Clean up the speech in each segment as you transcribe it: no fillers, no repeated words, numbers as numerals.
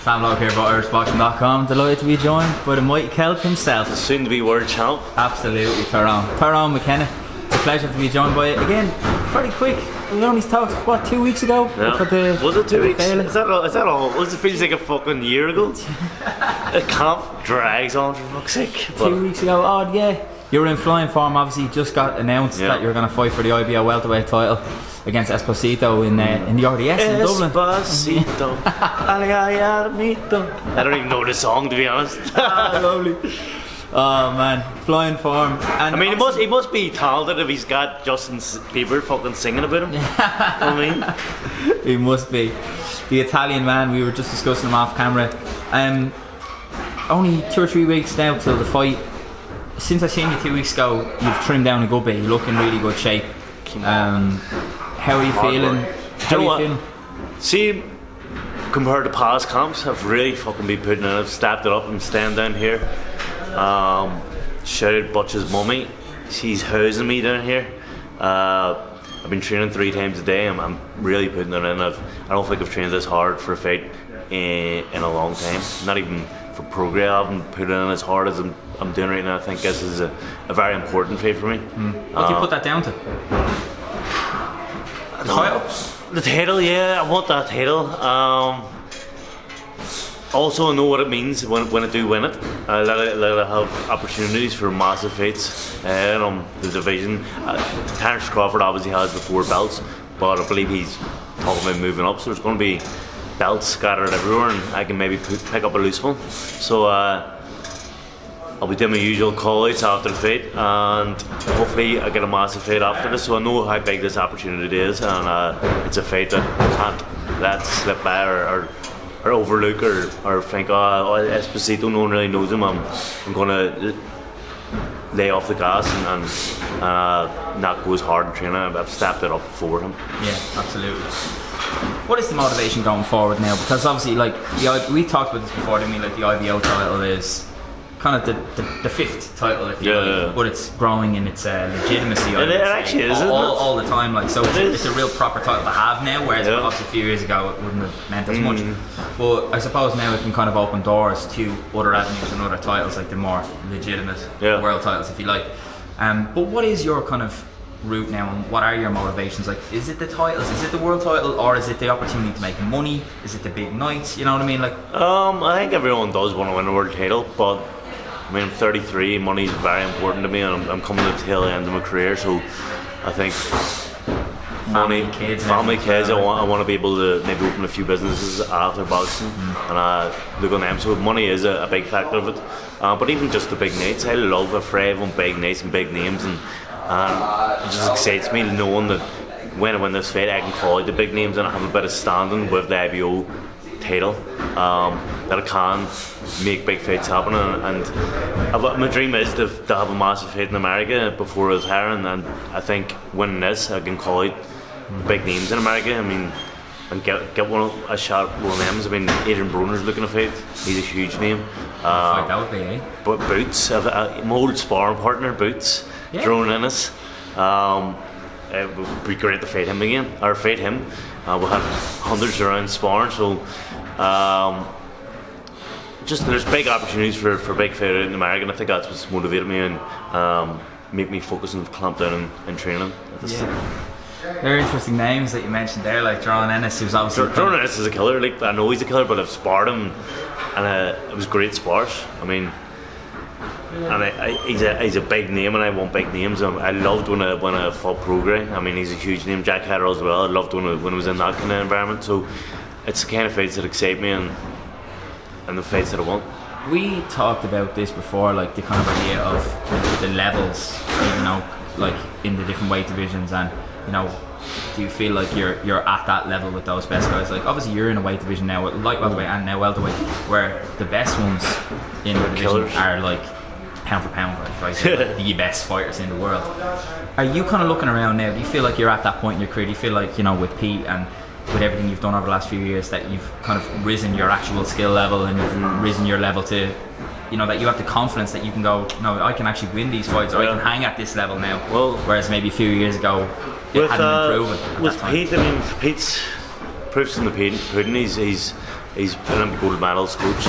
Sam Logue here about IrishBoxing.com. Delighted to be joined by the mighty Celt himself. Soon to be world champ. Absolutely, Tyrone. Tyrone Mckenna. It's a pleasure to be joined by you again. Pretty quick. We only talked, what, 2 weeks ago? Yeah. Was it 2 weeks? Is that all? It feels like a fucking year ago. The camp drags on for fuck's sake. 2 weeks ago, odd, yeah. You were in flying form, obviously. Just got announced that you're going to fight for the IBO welterweight title against ESPOSITO in the RDS in Dublin. ESPOSITO. I don't even know the song, to be honest. Lovely. Oh man, flying form. And I mean, he must be talented if he's got Justin Bieber fucking singing about him. I mean, he must be. The Italian man, we were just discussing him off camera. Only 2 or 3 weeks now till the fight. Since I seen you 2 weeks ago, you've trimmed down a good bit. You look in really good shape. How are you feeling? See, compared to past camps, I've really fucking been putting in. I've stepped it up and staying down here. Shouted Butch's mummy. She's housing me down here. I've been training 3 times a day. I'm really putting it in. I don't think I've trained this hard for a fight in a long time. Not even for progress. I haven't put it in as hard as I'm doing right now. I think this is a very important fight for me. What do you put that down to? The title? The title, yeah. I want that title. Also, I know what it means when I do win it. Let it have opportunities for massive fights in the division. Terence Crawford obviously has the 4 belts, but I believe he's talking about moving up, so there's going to be belts scattered everywhere, and I can maybe pick up a loose one. So I'll be doing my usual call-outs after the fight, and hopefully I get a massive fight after this. So I know how big this opportunity is, and it's a fight that I can't let slip by or overlook or think, ESPOSITO, no one really knows him. I'm going to lay off the gas and not go as hard in training. I've stepped it up for him. Yeah, absolutely. What is the motivation going forward now? Because obviously, like, we talked about this before, didn't we? Like, the IBO title is kind of the 5th title, if you like, but it's growing in its legitimacy. It actually is, all the time. Like, so it's a real proper title to have now, whereas obviously a few years ago it wouldn't have meant as much. But I suppose now it can kind of open doors to other avenues and other titles, like the more legitimate world titles, if you like. But what is your kind of route now, and what are your motivations? Like, is it the titles, is it the world title, or is it the opportunity to make money? Is it the big nights? You know what I mean? Like, I think everyone does want to win a world title, but I mean, I'm 33, money is very important to me, and I'm coming to the tail end of my career, so I think family, kids, I want to be able to maybe open a few businesses after boxing, and look on them. So money is a big factor of it, but even just the big nights, I love a thrive on big nights and big names, and it just excites me knowing that when I win this fight I can call out the big names and I have a bit of standing with the IBO title, that I can make big fights happen, and my dream is to have a massive fight in America before retiring, and I think winning this I can call out big names in America. I mean, and get a shot at one of them. I mean, Adrian Broner's looking to fight. He's a huge name. That would be, eh? But Boots, my old sparring partner Boots, Tyrone ENNIS. It would be great to fight him again, or fight him. We'll have hundreds around sparring, so just there's big opportunities for big fight out in America, and I think that's what's motivated me and make me focus and clamp down in training. Very interesting names that you mentioned there, like Tyrone ENNIS, who's obviously Tyrone ENNIS is a killer. Like, I know he's a killer, but I've sparred him, and it was great spars. I mean, and he's a big name, and I want big names. I loved when I fought Progress. I mean, he's a huge name. Jack Hatter as well. I loved when I was in that kind of environment. So it's the kind of fights that excite me, and the fights that I want. We talked about this before, like the kind of idea of the levels, you know, like in the different weight divisions, and you know, do you feel like you're at that level with those best guys? Like, obviously you're in a weight division now, light welterweight and now welterweight, where the best ones in the division are like pound for pound, right? So like the best fighters in the world. Are you kind of looking around now? Do you feel like you're at that point in your career? Do you feel like, you know, with Pete and with everything you've done over the last few years, that you've kind of risen your actual skill level and you've risen your level to, you know, that you have the confidence that you can go, no, I can actually win these fights, or I can hang at this level now? Well, whereas maybe a few years ago it hadn't been proven. With Pete, I mean, Pete's proofs in the pudding. He's an Olympic gold medalist coach.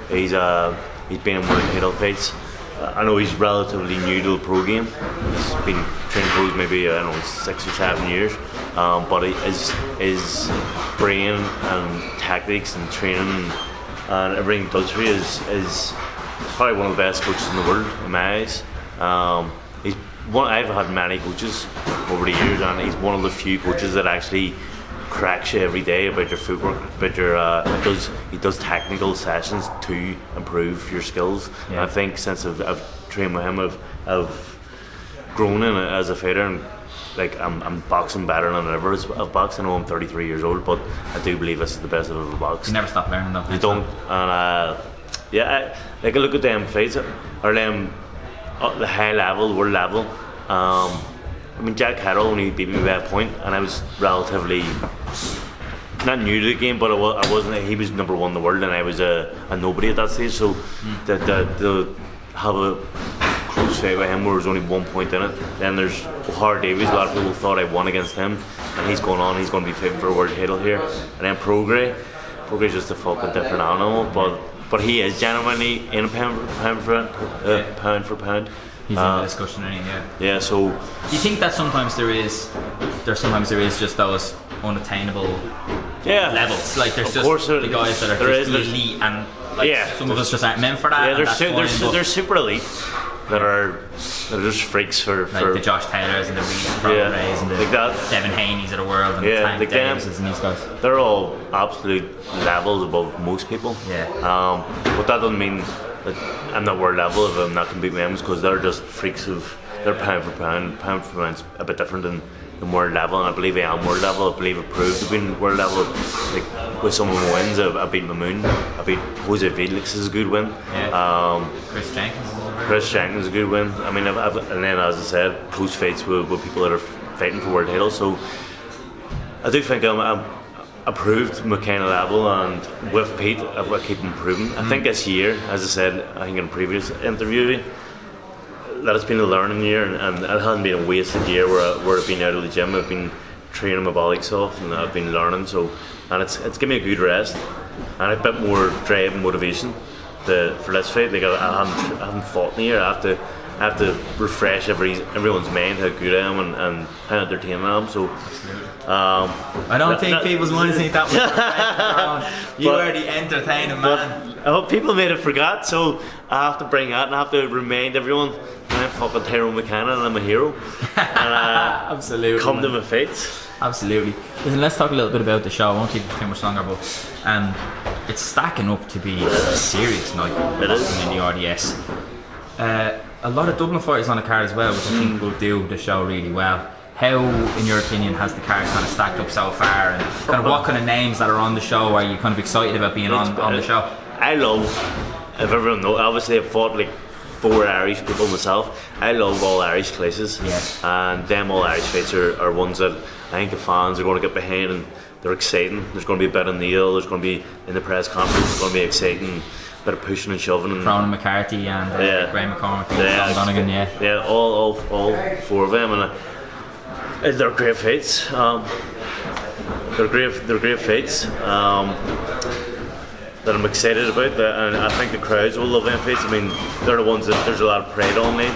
He's been in world title fights. I know he's relatively new to the pro game. He's been training pros maybe 6 or 7 years, but his brain and tactics and training and everything he does for you is probably one of the best coaches in the world in my eyes. I've had many coaches over the years, and he's one of the few coaches that actually cracks you every day about your footwork, about your he does technical sessions to improve your skills. And I think since I've trained with him, I've grown in it as a fighter, and like I'm boxing better than ever I've boxed. I know I'm 33 years old, but I do believe this is the best I've ever boxed. You never stop learning though. You don't, and I look at them fights, or them at the high level, the world level. I mean, Jack Harrell only beat me by a point, and I was relatively not new to the game, but I wasn't. He was number one in the world, and I was a nobody at that stage. So to have a close fight with him where there's only 1 point in it. Then there's Harvey. A lot of people thought I won against him, and he's going on. He's going to be fighting for a world title here. And then Prograis just a fucking different animal, but he is genuinely in a pound for pound. He's in the discussion, isn't he? Yeah. So do you think that sometimes there is just those unattainable levels? Like there's just the guys that are just elite, and some of us just aren't meant for that. Yeah, there's super elite that are just freaks for the Josh Taylors and the Reed Prograis and the Devin Haney's of the world and the Tank Davises and these guys. They're all absolute levels above most people. Yeah. But that doesn't mean that I'm not world level if I'm not competing with them, because they're just freaks of. They're pound for pound's a bit different than world level, and I believe I am world level. I believe I've proved to be world level. Like with some of my wins, I beat Mamoon. I beat Jose Felix is a good win. Yeah. Chris Jenkins is a good win. I mean, and then as I said, close fights with people that are fighting for world titles. So I do think I'm approved Mckenna level, and with Pete, I've got to keep improving. I think this year, as I said, I think in a previous interview, that it's been a learning year, and it hasn't been a wasted year where I've been out of the gym. I've been training my body off, and I've been learning. So, and it's given me a good rest and a bit more drive and motivation for this fight. Like I haven't fought in the year. I have to refresh everyone's mind how good I am and how entertaining I am. So. I don't think people's minds think that was you are the entertaining man. I hope people may have forgot, so I have to bring that, and I have to remind everyone I'm fucking Tyrone Mckenna and I'm a hero. And absolutely. Come to my fights. Absolutely. Listen, let's talk a little bit about the show. I won't keep it too much longer, but it's stacking up to be a serious night in the RDS. A lot of Dublin fighters on the card as well, which I think will do the show really well. How, in your opinion, has the card kind of stacked up so far, and kind of what kind of names that are on the show are you kind of excited about being on the show? I love, if everyone knows, obviously I've fought like 4 Irish people myself. I love all Irish places, and them all Irish fights are ones that I think the fans are going to get behind, and they're exciting. There's going to be a bit of Neil, there's going to be in the press conference, there's going to be exciting, a bit of pushing and shoving. And Cronin McCarthy and Graham McCormick and Sean Donegan, all 4 of them, and they're great fights. They're great fights that I'm excited about, and I think the crowds will love them fights. I mean, they're the ones that there's a lot of pride on them,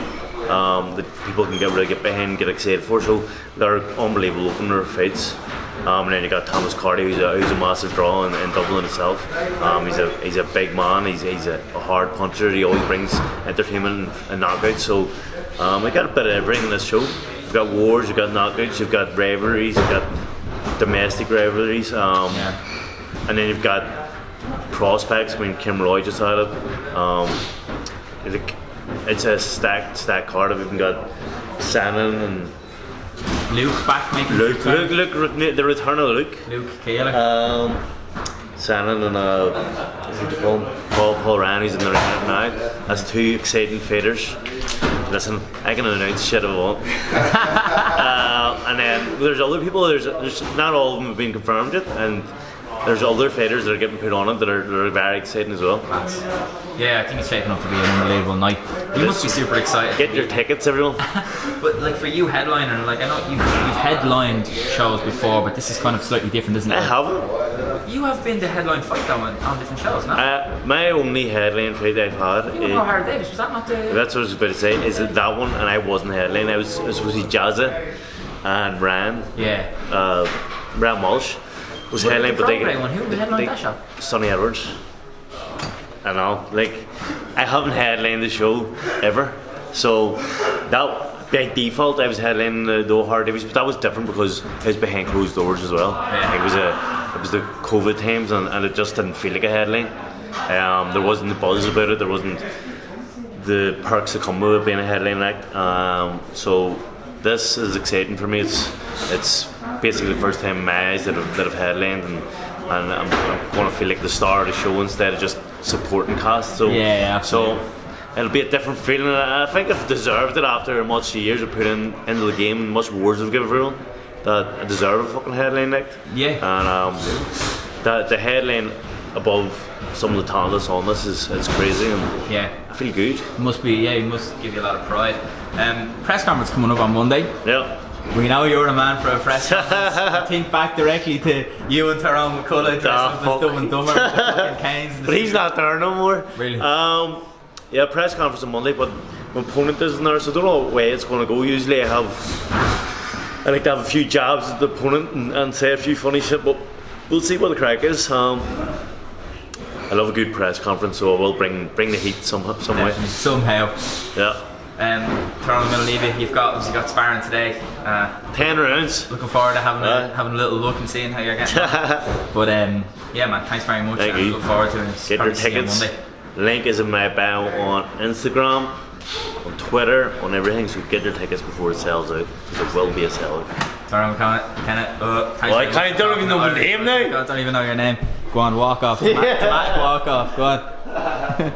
that people can really get behind and get excited for. So they're unbelievable opener fights. And then you got Thomas Carty, who's a massive draw in Dublin itself. He's a big man. He's a hard puncher. He always brings entertainment and knockouts. So we got a bit of everything in this show. You've got wars, you've got knockouts, you've got rivalries, you've got domestic rivalries, and then you've got prospects. I mean, Kim Roy just had it. It's a stacked card. I've even got Shannon and Luke back making Luke, the return of Luke Keeler. Shannon and Paul Ryan, who's in the ring now. That's 2 exciting fighters. Listen, I can announce shit if I want. And then there's other people. There's not all of them have been confirmed yet, and there's other fighters that are getting put on it that are very exciting as well. Yeah, I think it's shaping up to be an unbelievable night. You must be super excited. Get your tickets, everyone. But like for you, headliner, like I know you've headlined shows before, but this is kind of slightly different, isn't it? I haven't. You have been the headline fight though on different shows, no? My only headline fight I've had. You know Harvey Davis, was that not the... That's what I was about to say. Is it that one? And I wasn't headline. I was supposed to see Jazza and Ryan. Yeah. Ryan Walsh was headline, but they one. Who headlined that show? Sonny Edwards. I know, like I haven't headlined the show ever, so that by default I was headlining the Harvey Davis, but that was different because it was behind closed doors as well. Yeah. It was the COVID times, and it just didn't feel like a headline. There wasn't the buzz about it. There wasn't the perks that come with it being a headline act. So this is exciting for me. It's basically the first time in my eyes that I've headlined, and I'm going to feel like the star of the show instead of just supporting cast. So yeah, absolutely. So it'll be a different feeling. I think I've deserved it after much years of putting into the game and much awards I've given everyone. That I deserve a fucking headline night. Yeah. And the headline above some of the talent that's on this it's crazy, and yeah, I feel good. Must be, yeah, it must give you a lot of pride. Press conference coming up on Monday. Yeah. We know you're a man for a press conference. I think back directly to you and Tyrone McCullough dressing up as Dumb and Dumber with the fucking canes. But he's not there no more. Really? Yeah, press conference on Monday, but my opponent isn't there, so I don't know what way it's going to go. Usually I like to have a few jabs at the opponent and say a few funny shit, but we'll see what the crack is. I love a good press conference, so I will bring the heat some way. Somehow. Yeah. Tyrone, I'm going to leave you. You've got sparring today. 10 rounds. Looking forward to having a little look and seeing how you're getting on. But yeah, man, thanks very much. Thank you. Look forward to it. Get your tickets. Link is in my bio on Instagram, on Twitter, on everything. So get your tickets before it sells out, because it will be a sellout. Tyrone McKenna, I don't even know my name now. I don't even know your name. Go on, walk off. Walk off. Go on.